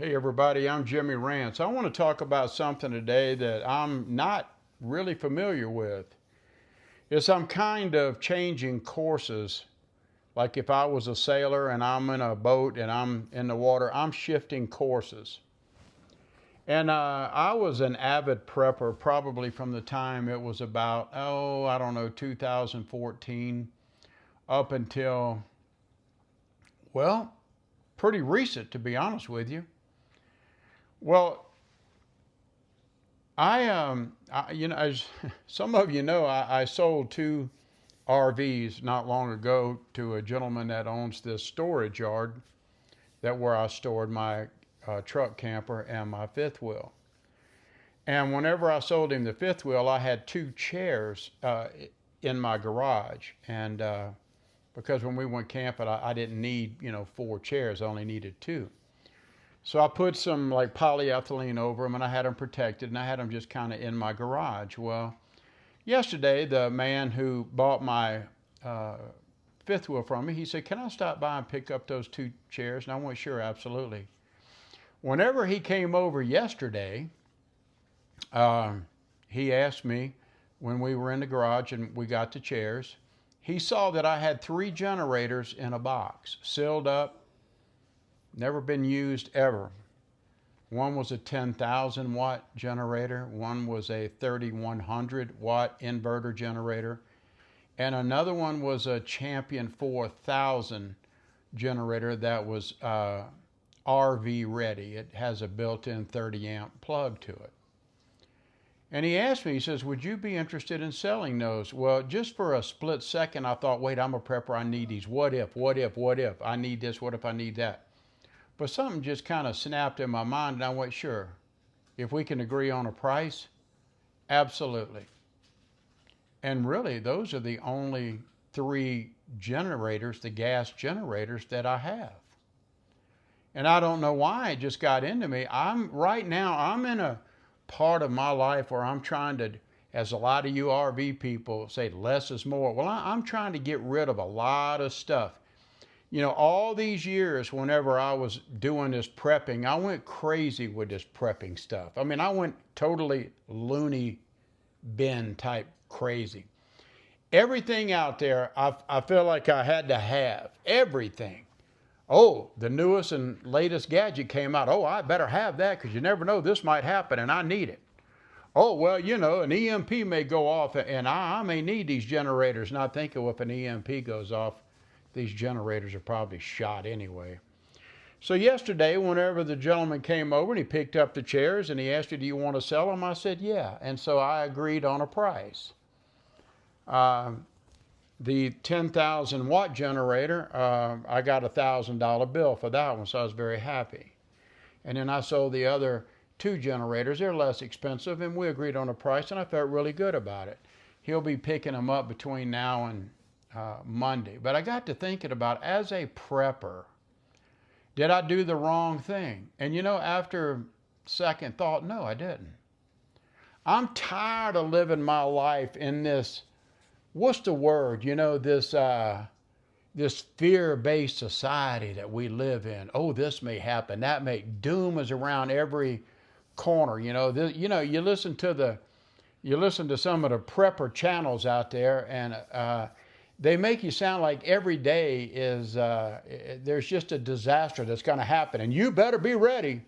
Hey everybody, I'm Jimmy Rance. I want to talk about something today that I'm not really familiar with. I'm kind of changing courses. Like if I was a sailor and I'm in a boat and I'm in the water, I'm shifting courses. And I was an avid prepper probably from the time it was about, I don't know, 2014 up until, well, pretty recent to be honest with you. Well, as some of you know, I sold two RVs not long ago to a gentleman that owns this storage yard that where I stored my truck camper and my fifth wheel. And whenever I sold him the fifth wheel, I had two chairs in my garage. And because when we went camping, I didn't need, four chairs. I only needed two. So I put some like polyethylene over them and I had them protected and I had them just kind of in my garage. Well, yesterday, the man who bought my fifth wheel from me, he said, "Can I stop by and pick up those two chairs?" And I went, "Sure, absolutely." Whenever he came over yesterday, he asked me when we were in the garage and we got the chairs, he saw that I had three generators in a box, sealed up, never been used ever. One was a 10,000 watt generator, one was a 3,100 watt inverter generator, and another one was a Champion 4000 generator that was RV ready. It has a built-in 30 amp plug to it. And he asked me, he says, "Would you be interested in selling those?" Well, just for a split second, I thought, wait, I'm a prepper, I need these. What if? I need this, what if I need that? But something just kind of snapped in my mind, and I went, sure. If we can agree on a price, absolutely. And really, those are the only three generators, the gas generators that I have. And I don't know why it just got into me. Right now, I'm in a part of my life where I'm trying to, as a lot of you RV people say, less is more. Well, I'm trying to get rid of a lot of stuff. All these years, whenever I was doing this prepping, I went crazy with this prepping stuff. I mean, I went totally loony bin type crazy. Everything out there, I feel like I had to have everything. Oh, the newest and latest gadget came out. Oh, I better have that because you never know, this might happen and I need it. Oh, well, an EMP may go off and I may need these generators. And I think if an EMP goes off, these generators are probably shot anyway. So yesterday, whenever the gentleman came over and he picked up the chairs and he asked me, "Do you want to sell them?" I said, "Yeah." And so I agreed on a price. Uh, the 10,000 watt generator, I got $1,000 bill for that one, so I was very happy. And then I sold the other two generators. They're less expensive, and we agreed on a price, and I felt really good about it. He'll be picking them up between now and Monday. But I got to thinking about, as a prepper, did I do the wrong thing? And after second thought, no, I didn't. I'm tired of living my life in this, what's the word? This fear-based society that we live in. Oh, this may happen, that may. Doom is around every corner. You listen to some of the prepper channels out there, and they make you sound like every day is there's just a disaster that's going to happen, and you better be ready.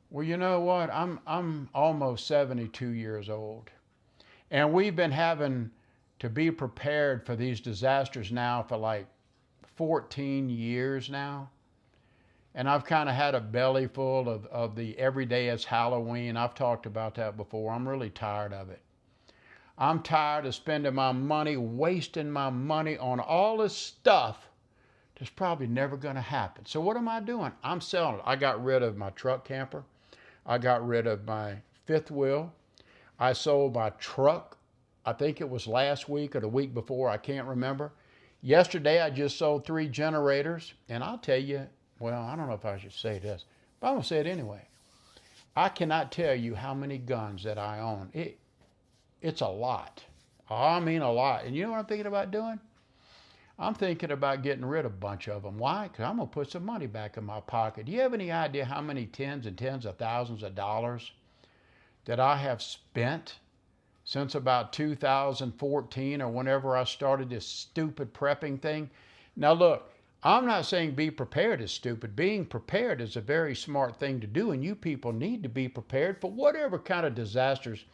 Well, you know what? I'm almost 72 years old, and we've been having to be prepared for these disasters now for like 14 years now. And I've kind of had a belly full of the every day is Halloween. I've talked about that before. I'm really tired of it. I'm tired of spending my money, wasting my money on all this stuff that's probably never going to happen. So what am I doing? I'm selling it. I got rid of my truck camper. I got rid of my fifth wheel. I sold my truck. I think it was last week or the week before. I can't remember. Yesterday, I just sold three generators. And I'll tell you, well, I don't know if I should say this, but I'm going to say it anyway. I cannot tell you how many guns that I own. It's a lot. I mean a lot. And you know what I'm thinking about doing? I'm thinking about getting rid of a bunch of them. Why? Because I'm going to put some money back in my pocket. Do you have any idea how many tens and tens of thousands of dollars that I have spent since about 2014 or whenever I started this stupid prepping thing? Now, look, I'm not saying be prepared is stupid. Being prepared is a very smart thing to do, and you people need to be prepared for whatever kind of disasters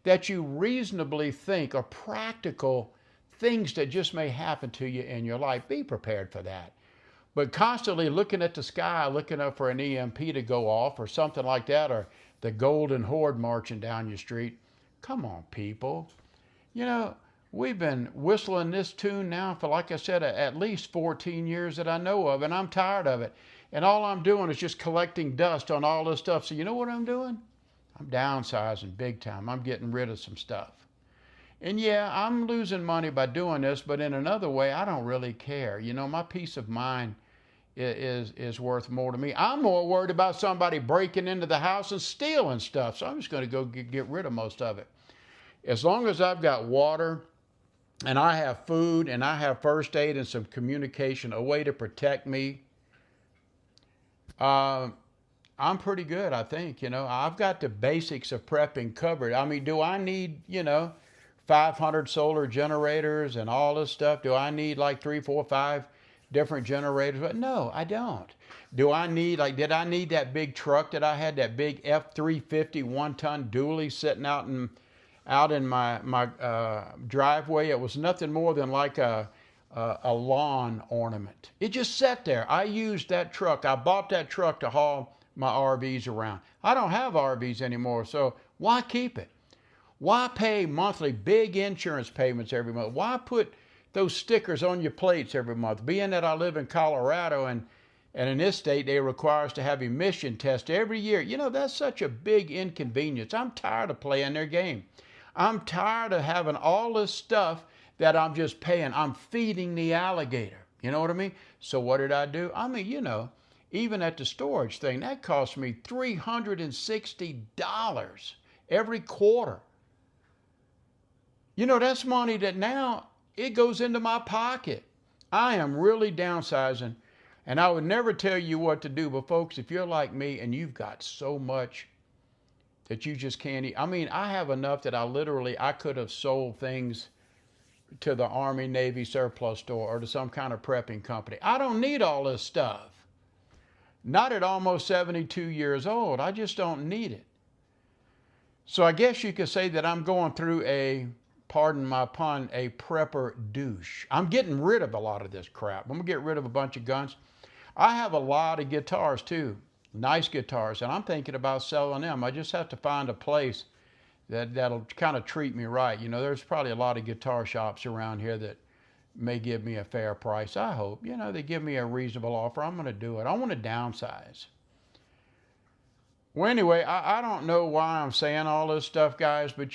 that you reasonably think are practical things that just may happen to you in your life. Be prepared for that. But constantly looking at the sky, looking up for an EMP to go off or something like that, or the Golden Horde marching down your street. Come on, people. You know, we've been whistling this tune now for, like I said, at least 14 years that I know of, and I'm tired of it. And all I'm doing is just collecting dust on all this stuff. So you know what I'm doing? I'm downsizing big time. I'm getting rid of some stuff. And yeah, I'm losing money by doing this, but in another way, I don't really care. You know, my peace of mind is worth more to me. I'm more worried about somebody breaking into the house and stealing stuff. So I'm just going to go get rid of most of it. As long as I've got water and I have food and I have first aid and some communication, a way to protect me, I'm pretty good, I think. You know, I've got the basics of prepping covered. I mean, do I need, 500 solar generators and all this stuff? Do I need like 3, 4, 5 different generators? But no, I don't. Did I need that big truck that I had, that big F-350 1-ton dually sitting out in my driveway? It was nothing more than like a lawn ornament. It just sat there. I used that truck. I bought that truck to haul my RVs around. I don't have RVs anymore, so why keep it? Why pay monthly big insurance payments every month? Why put those stickers on your plates every month? Being that I live in Colorado and in this state they require us to have emission tests every year. You know, that's such a big inconvenience. I'm tired of playing their game. I'm tired of having all this stuff that I'm just paying. I'm feeding the alligator. You know what I mean? So what did I do? I mean, even at the storage thing, that cost me $360 every quarter. You know, that's money that now it goes into my pocket. I am really downsizing, and I would never tell you what to do. But folks, if you're like me and you've got so much that you just can't eat. I mean, I have enough that I could have sold things to the Army, Navy surplus store or to some kind of prepping company. I don't need all this stuff. Not at almost 72 years old. I just don't need it. So I guess you could say that I'm going through pardon my pun, a prepper douche. I'm getting rid of a lot of this crap. I'm going to get rid of a bunch of guns. I have a lot of guitars too, nice guitars, and I'm thinking about selling them. I just have to find a place that'll kind of treat me right. You know, there's probably a lot of guitar shops around here that may give me a fair price. I hope, they give me a reasonable offer. I'm going to do it. I want to downsize. Well, anyway, I don't know why I'm saying all this stuff, guys, but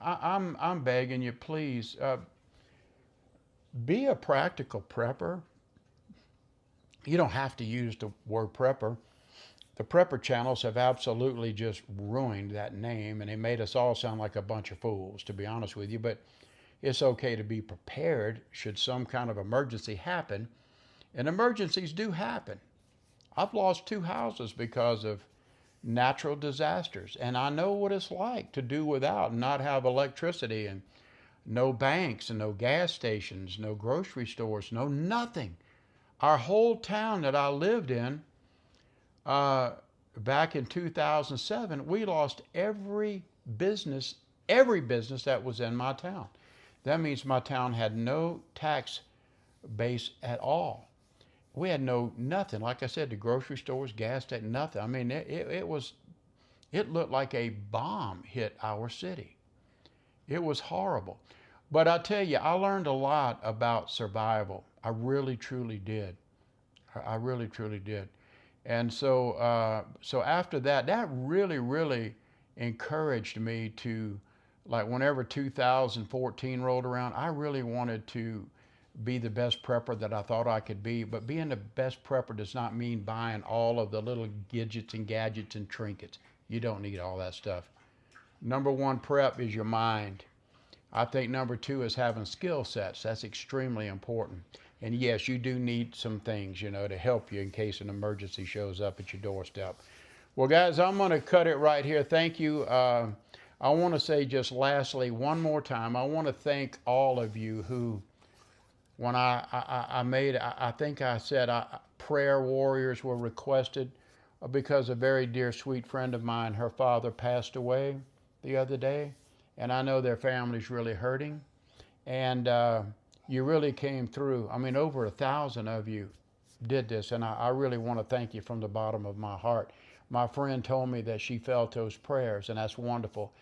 I'm begging you, please, be a practical prepper. You don't have to use the word prepper. The prepper channels have absolutely just ruined that name, and they made us all sound like a bunch of fools, to be honest with you. But it's okay to be prepared should some kind of emergency happen, and emergencies do happen. I've lost 2 houses because of natural disasters, and I know what it's like to do without and not have electricity and no banks and no gas stations, no grocery stores, no nothing. Our whole town that I lived in back in 2007, we lost every business that was in my town. That means my town had no tax base at all. We had nothing. Like I said, the grocery stores, gas station, nothing. I mean, it looked like a bomb hit our city. It was horrible. But I tell you, I learned a lot about survival. I really, truly did. I really, truly did. And so after that really, really encouraged me to, like, whenever 2014 rolled around, I really wanted to be the best prepper that I thought I could be. But being the best prepper does not mean buying all of the little gadgets and trinkets. You don't need all that stuff. Number one prep is your mind. I think number two is having skill sets. That's extremely important. And yes, you do need some things, you know, to help you in case an emergency shows up at your doorstep. Well, guys, I'm going to cut it right here. Thank you. I want to say just lastly, one more time, I want to thank all of you who, when I think I said prayer warriors were requested because a very dear, sweet friend of mine, her father passed away the other day. And I know their family's really hurting. And you really came through. I mean, over 1,000 of you did this, and I really want to thank you from the bottom of my heart. My friend told me that she felt those prayers, and that's wonderful.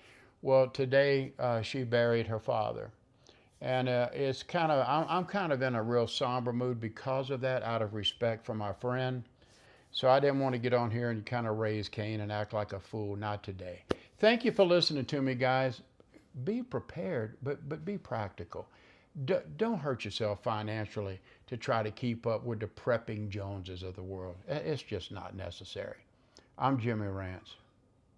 Well, today she buried her father. And it's kind of, I'm kind of in a real somber mood because of that, out of respect for my friend. So I didn't want to get on here and kind of raise Cain and act like a fool. Not today. Thank you for listening to me, guys. Be prepared, but be practical. Don't hurt yourself financially to try to keep up with the prepping Joneses of the world. It's just not necessary. I'm Jimmy Rance.